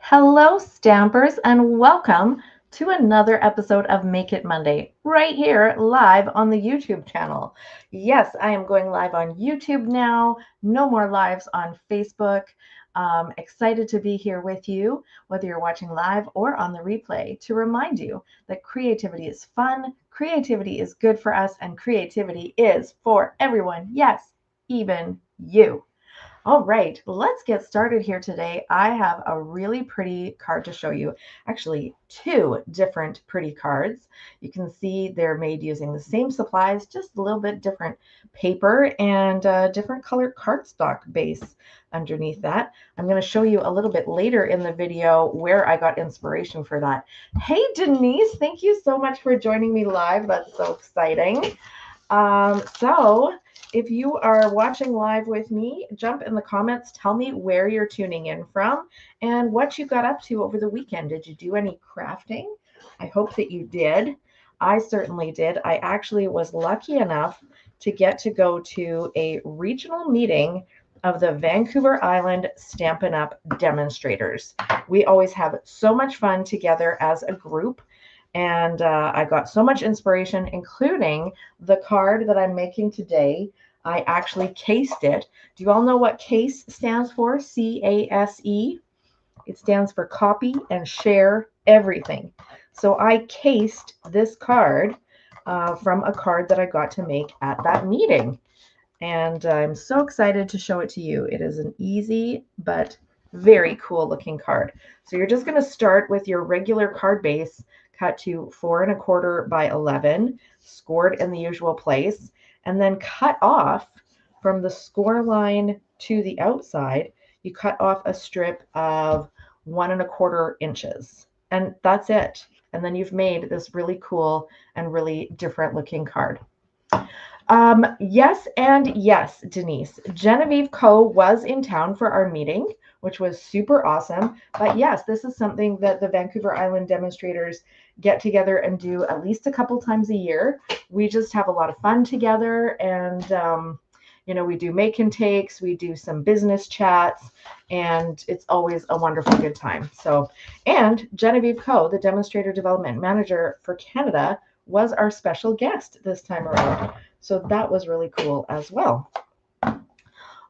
Hello, Stampers, and welcome to another episode of Make It Monday, right here live on the YouTube channel. Yes, I am going live on YouTube now. No more lives on Facebook. Excited to be here with you, whether you're watching live or on the replay, to remind you that creativity is fun, creativity is good for us, and creativity is for everyone. Yes, even you. All right, let's get started here today. I have a really pretty card to show you. Actually, two different pretty cards. You can see they're made using the same supplies, just a little bit different paper and a different colored cardstock base underneath that. I'm going to show you a little bit later in the video where I got inspiration for that. Hey, Denise, thank you so much for joining me live. That's so exciting. So if you are watching live with me, jump in the comments, tell me where you're tuning in from and what you got up to over the weekend. Did you do any crafting? I hope that you did. I certainly did. I actually was lucky enough to get to go to a regional meeting of the Vancouver Island Stampin' Up demonstrators. We always have so much fun together as a group. And I got so much inspiration, including the card that I'm making today. I actually cased it. Do you all know what CASE stands for? CASE. It stands for copy and share everything. So I cased this card from a card that I got to make at that meeting. And I'm so excited to show it to you. It is an easy but very cool looking card. So you're just going to start with your regular card base, cut to 4 1/4 by 11, scored in the usual place, and then cut off from the score line to the outside. You cut off a strip of 1 1/4 inches, and that's it. And then you've made this really cool and really different looking card. Yes, and yes, Denise. Genevieve Coe was in town for our meeting, which was super awesome. But yes, this is something that the Vancouver Island demonstrators get together and do at least a couple times a year. We just have a lot of fun together, and we do make and takes, we do some business chats, and it's always a wonderful good time. So, and Genevieve Coe, the Demonstrator Development Manager for Canada, was our special guest this time around. So that was really cool as well.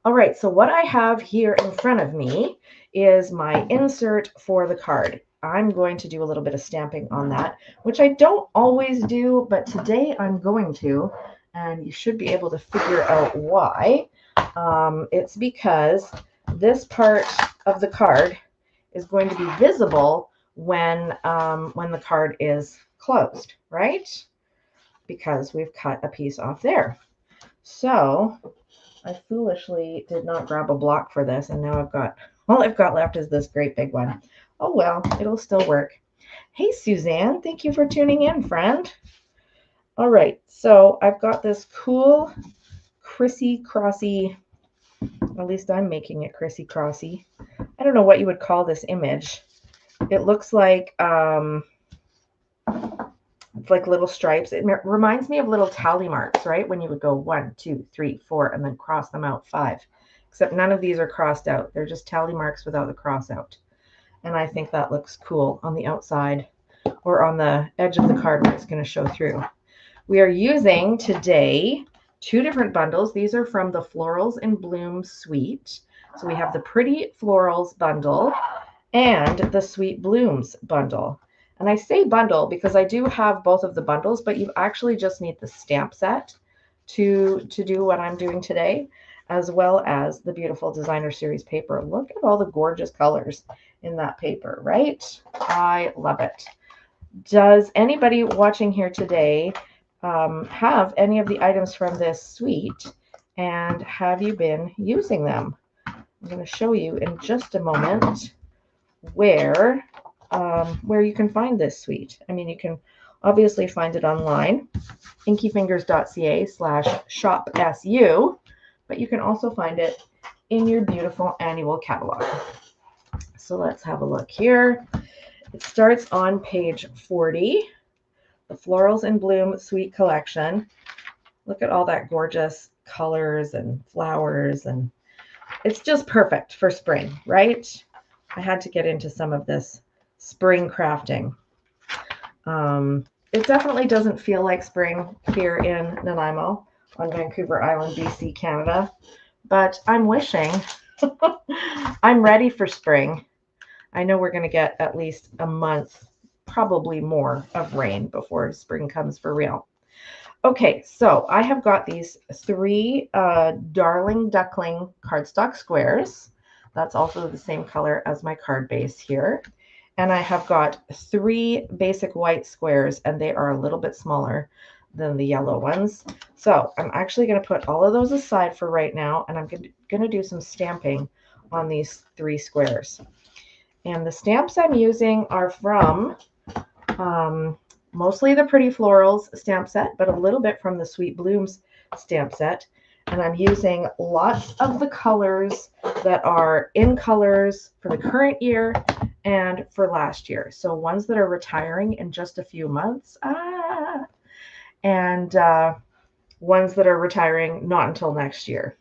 All right, so what I have here in front of me is my insert for the card. I'm going to do a little bit of stamping on that, which I don't always do, but today I'm going to, and you should be able to figure out why. It's because this part of the card is going to be visible when the card is closed, right? Because we've cut a piece off there. So I foolishly did not grab a block for this, and now all I've got left is this great big one. Oh well, it'll still work. Hey Suzanne, thank you for tuning in, friend. All right, so I've got this cool crissy-crossy, at least I'm making it crissy-crossy. I don't know what you would call this image. It looks like it's like little stripes. It reminds me of little tally marks, right? When you would go 1, 2, 3, 4, and then cross them out 5. Except none of these are crossed out. They're just tally marks without the cross out. And I think that looks cool on the outside or on the edge of the card where it's going to show through. We are using today 2 different bundles. These are from the Florals in Bloom suite. So we have the Pretty Florals bundle and the Sweet Blooms bundle. And I say bundle because I do have both of the bundles, but you actually just need the stamp set to do what I'm doing today, as well as the beautiful designer series paper. Look at all the gorgeous colors in that paper, right? I love it. Does anybody watching here today have any of the items from this suite, and have you been using them? I'm going to show you in just a moment where you can find this suite. I mean, you can obviously find it online, inkyfingers.ca/shopsu, but you can also find it in your beautiful annual catalog. So let's have a look here. It starts on page 40, the Florals in Bloom Suite Collection. Look at all that gorgeous colors and flowers, and it's just perfect for spring, right? I had to get into some of this spring crafting. It definitely doesn't feel like spring here in Nanaimo on Vancouver Island, BC, Canada, but I'm wishing. I'm ready for spring. I know we're going to get at least a month, probably more, of rain before spring comes for real. Okay, so I have got these 3 Darling Duckling cardstock squares. That's also the same color as my card base here. And I have got 3 basic white squares, and they are a little bit smaller than the yellow ones. So I'm actually going to put all of those aside for right now, and I'm going to do some stamping on these 3 squares. And the stamps I'm using are from mostly the Pretty Florals stamp set, but a little bit from the Sweet Blooms stamp set. And I'm using lots of the colors that are in colors for the current year and for last year. So ones that are retiring in just a few months, and ones that are retiring not until next year.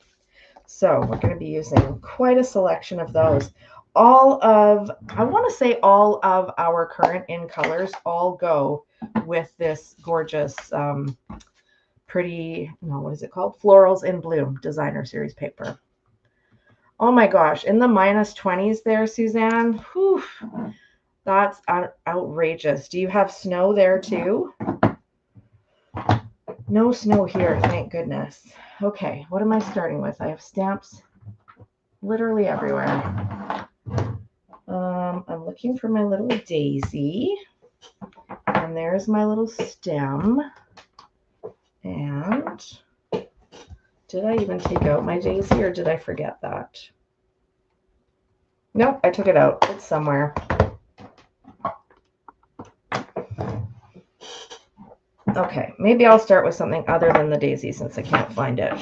So we're going to be using quite a selection of those. I want to say all of our current in colors all go with this gorgeous, what is it called? Florals in Bloom designer series paper. Oh my gosh, in the -20s there, Suzanne. Whew, that's outrageous. Do you have snow there too? No snow here, thank goodness. Okay, what am I starting with? I have stamps literally everywhere. I'm looking for my little daisy, and there's my little stem. And did I even take out my daisy, or did I forget that? Nope, I took it out. It's somewhere. Okay, maybe I'll start with something other than the daisy since I can't find it.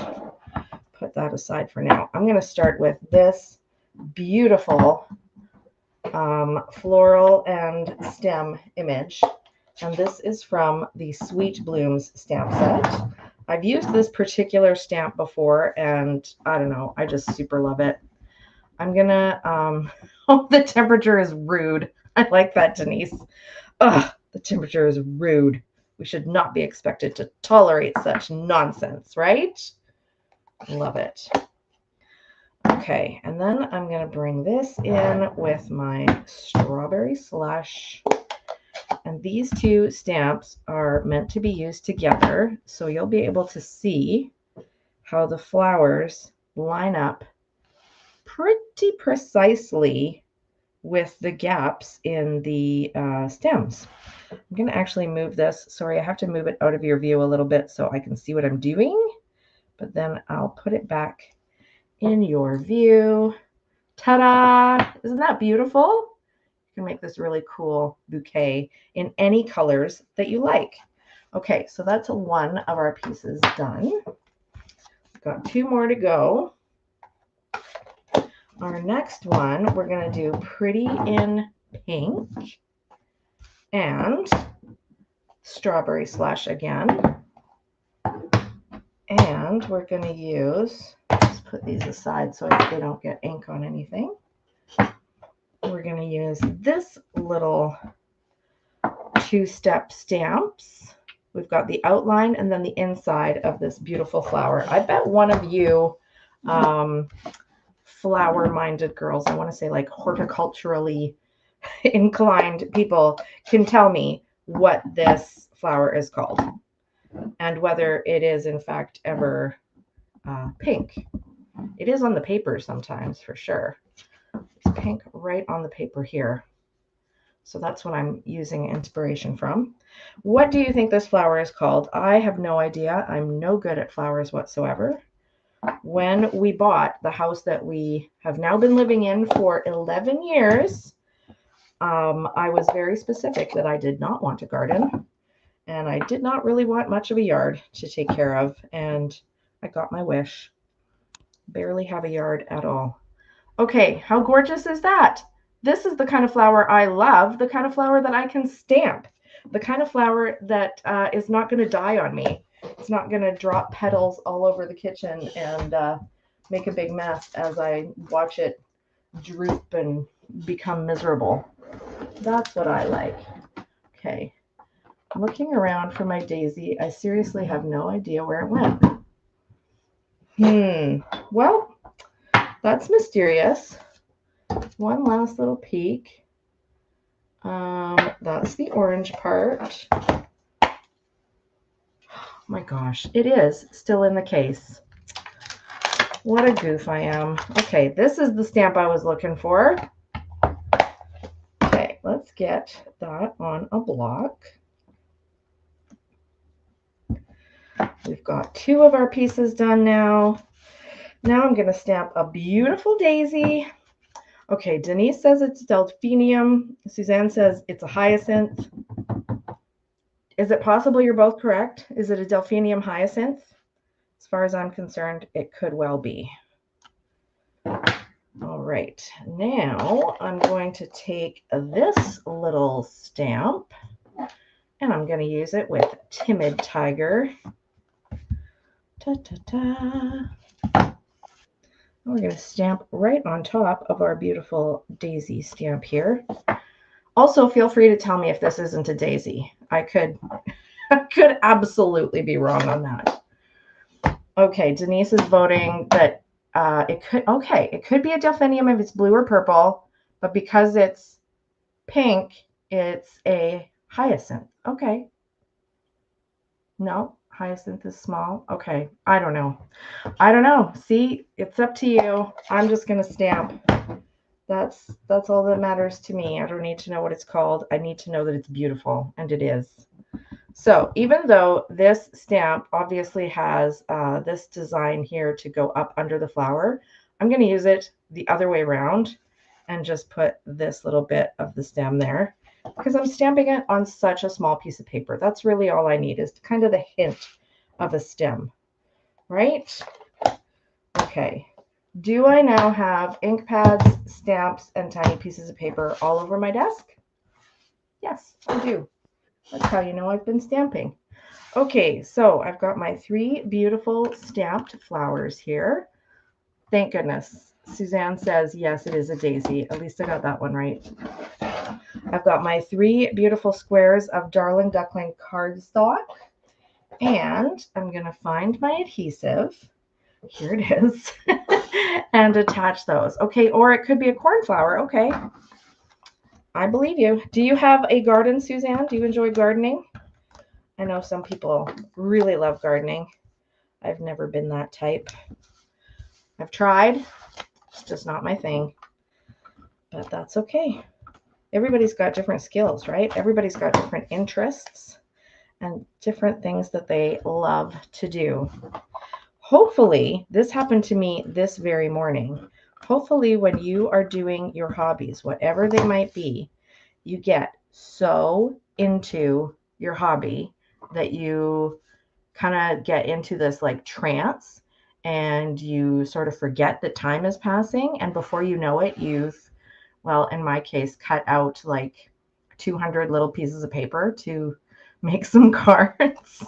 Put that aside for now. I'm going to start with this beautiful floral and stem image. And this is from the Sweet Blooms stamp set. I've used this particular stamp before, and I don't know, I just super love it. I'm gonna, oh, the temperature is rude. I like that, Denise. Ugh, the temperature is rude. We should not be expected to tolerate such nonsense, right? Love it. Okay, and then I'm going to bring this in with my strawberry slush. And these 2 stamps are meant to be used together, so you'll be able to see how the flowers line up pretty precisely with the gaps in the stems. I'm going to actually move this. Sorry, I have to move it out of your view a little bit so I can see what I'm doing, but then I'll put it back in your view. Ta-da! Isn't that beautiful? You can make this really cool bouquet in any colors that you like. Okay, so that's 1 of our pieces done. We've got 2 more to go. Our next one, we're going to do Pretty in Pink and Strawberry Slush again. And we're going to use, let's put these aside so they don't get ink on anything. We're going to use this little 2-step stamps. We've got the outline and then the inside of this beautiful flower. I bet one of you flower-minded girls, I want to say like horticulturally inclined people, can tell me what this flower is called and whether it is in fact ever pink. It is on the paper sometimes, for sure. It's pink right on the paper here. So that's what I'm using inspiration from. What do you think this flower is called? I have no idea. I'm no good at flowers whatsoever. When we bought the house that we have now been living in for 11 years, I was very specific that I did not want a garden, and I did not really want much of a yard to take care of, and I got my wish. Barely have a yard at all. Okay, how gorgeous is that? This is the kind of flower I love, the kind of flower that I can stamp, the kind of flower that is not going to die on me. It's not going to drop petals all over the kitchen and make a big mess as I watch it droop and become miserable. That's what I like. Okay. I'm looking around for my daisy. I seriously have no idea where it went. Well, that's mysterious. One last little peek. That's the orange part. Oh my gosh, it is still in the case. What a goof I am. Okay, this is the stamp I was looking for. Okay, let's get that on a block. We've got 2 of our pieces done now. Now I'm going to stamp a beautiful daisy. Okay, Denise says it's delphinium. Suzanne says it's a hyacinth. Is it possible you're both correct? Is it a delphinium hyacinth? As far as I'm concerned, it could well be. All right, now I'm going to take this little stamp and I'm going to use it with Timid Tiger. Ta-ta-ta. We're going to stamp right on top of our beautiful daisy stamp here. Also, feel free to tell me if this isn't a daisy. I could absolutely be wrong on that. Okay, Denise is voting that it could be a delphinium if it's blue or purple, but because it's pink, it's a hyacinth. Okay. No, hyacinth is small. Okay, I don't know. See, it's up to you. I'm just going to stamp. That's all that matters to me. I don't need to know what it's called. I need to know that it's beautiful, and it is. So even though this stamp obviously has this design here to go up under the flower, I'm going to use it the other way around and just put this little bit of the stem there because I'm stamping it on such a small piece of paper. That's really all I need is kind of the hint of a stem, right? Okay. Do I now have ink pads, stamps, and tiny pieces of paper all over my desk? Yes, I do. That's how you know I've been stamping. Okay, so I've got my 3 beautiful stamped flowers here. Thank goodness. Suzanne says, yes, it is a daisy. At least I got that one right. I've got my 3 beautiful squares of Darling Duckling cardstock. And I'm going to find my adhesive. Here it is. And attach those. Okay, or it could be a cornflower. Okay. I believe you. Do you have a garden, Suzanne? Do you enjoy gardening? I know some people really love gardening. I've never been that type. I've tried. It's just not my thing. But that's okay. Everybody's got different skills, right? Everybody's got different interests and different things that they love to do. Hopefully, this happened to me this very morning. Hopefully, when you are doing your hobbies, whatever they might be, you get so into your hobby that you kind of get into this like trance and you sort of forget that time is passing. And before you know it, you've, well, in my case, cut out like 200 little pieces of paper to make some cards.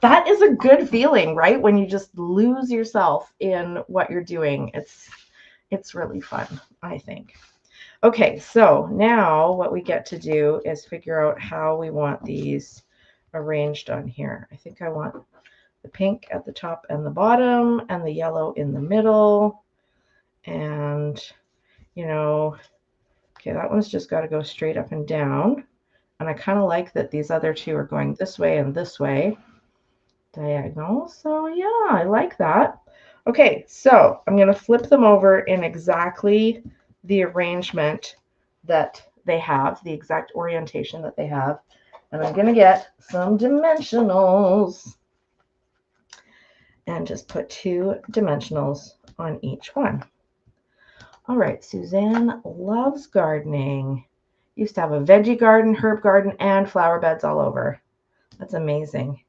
That is a good feeling, right? When you just lose yourself in what you're doing. It's really fun, I think. Okay, so now what we get to do is figure out how we want these arranged on here. I think I want the pink at the top and the bottom and the yellow in the middle. And, you know, okay, that one's just got to go straight up and down. And I kind of like that these other 2 are going this way and this way, diagonal. So yeah, I like that. Okay, so I'm going to flip them over in exactly the arrangement that they have, the exact orientation that they have. And I'm going to get some dimensionals and just put 2 dimensionals on each one. All right, Suzanne loves gardening. Used to have a veggie garden, herb garden, and flower beds all over. That's amazing.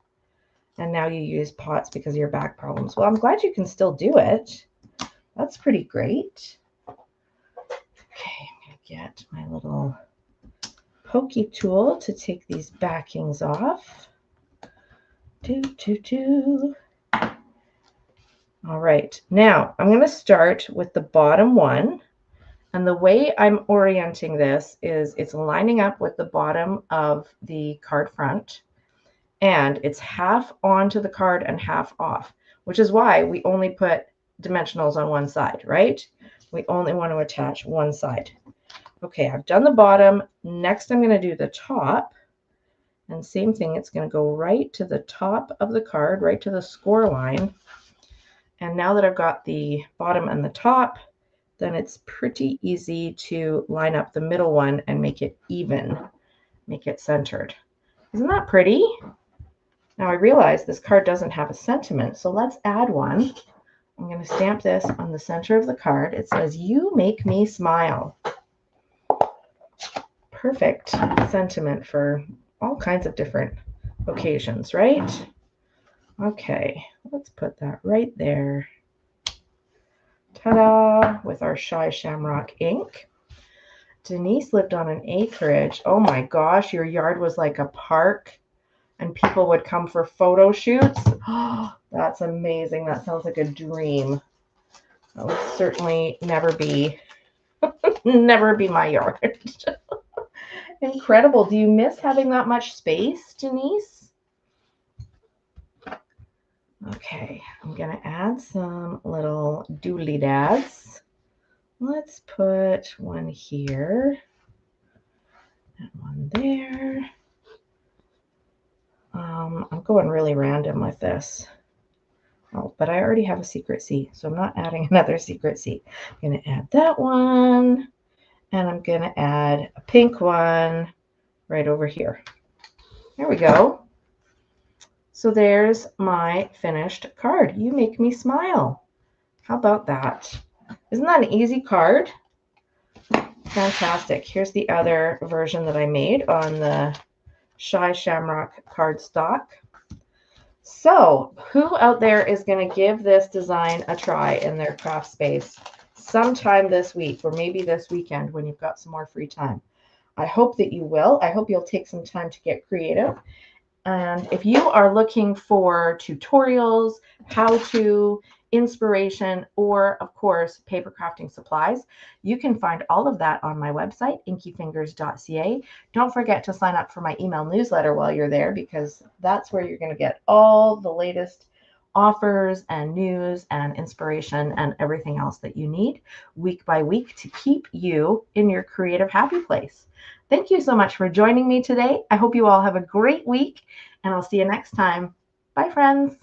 And now you use pots because of your back problems. Well, I'm glad you can still do it. That's pretty great. Okay, I'm going to get my little pokey tool to take these backings off. All right, now I'm going to start with the bottom one And the way I'm orienting this is it's lining up with the bottom of the card front, and it's half onto the card and half off, which is why we only put dimensionals on one side, right? We only want to attach one side. Okay, I've done the bottom. Next, I'm going to do the top. And same thing, it's going to go right to the top of the card, right to the score line. And now that I've got the bottom and the top, then it's pretty easy to line up the middle one and make it even, make it centered. Isn't that pretty? Now I realize this card doesn't have a sentiment, so let's add one. I'm going to stamp this on the center of the card. It says, "You make me smile." Perfect sentiment for all kinds of different occasions, right? Okay, let's put that right there. Ta-da! With our Shy Shamrock ink. Denise lived on an acreage. Oh my gosh, your yard was like a park and people would come for photo shoots. Oh, that's amazing. That sounds like a dream. That would certainly never be my yard. Incredible. Do you miss having that much space, Denise? Okay, I'm going to add some little doodly-dads. Let's put one here and one there. I'm going really random with this. Oh, but I already have a secret C, so I'm not adding another secret C. I'm going to add that one, and I'm going to add a pink one right over here. There we go. So there's my finished card. You make me smile. How about that? Isn't that an easy card? Fantastic. Here's the other version that I made on the Shy Shamrock cardstock. So who out there is going to give this design a try in their craft space sometime this week, or maybe this weekend when you've got some more free time? I hope that you will. I hope you'll take some time to get creative. And if you are looking for tutorials, how-to, inspiration, or of course, paper crafting supplies, you can find all of that on my website, inkyfingers.ca. Don't forget to sign up for my email newsletter while you're there, because that's where you're going to get all the latest offers and news and inspiration and everything else that you need week by week to keep you in your creative happy place. Thank you so much for joining me today. I hope you all have a great week, and I'll see you next time. Bye, friends.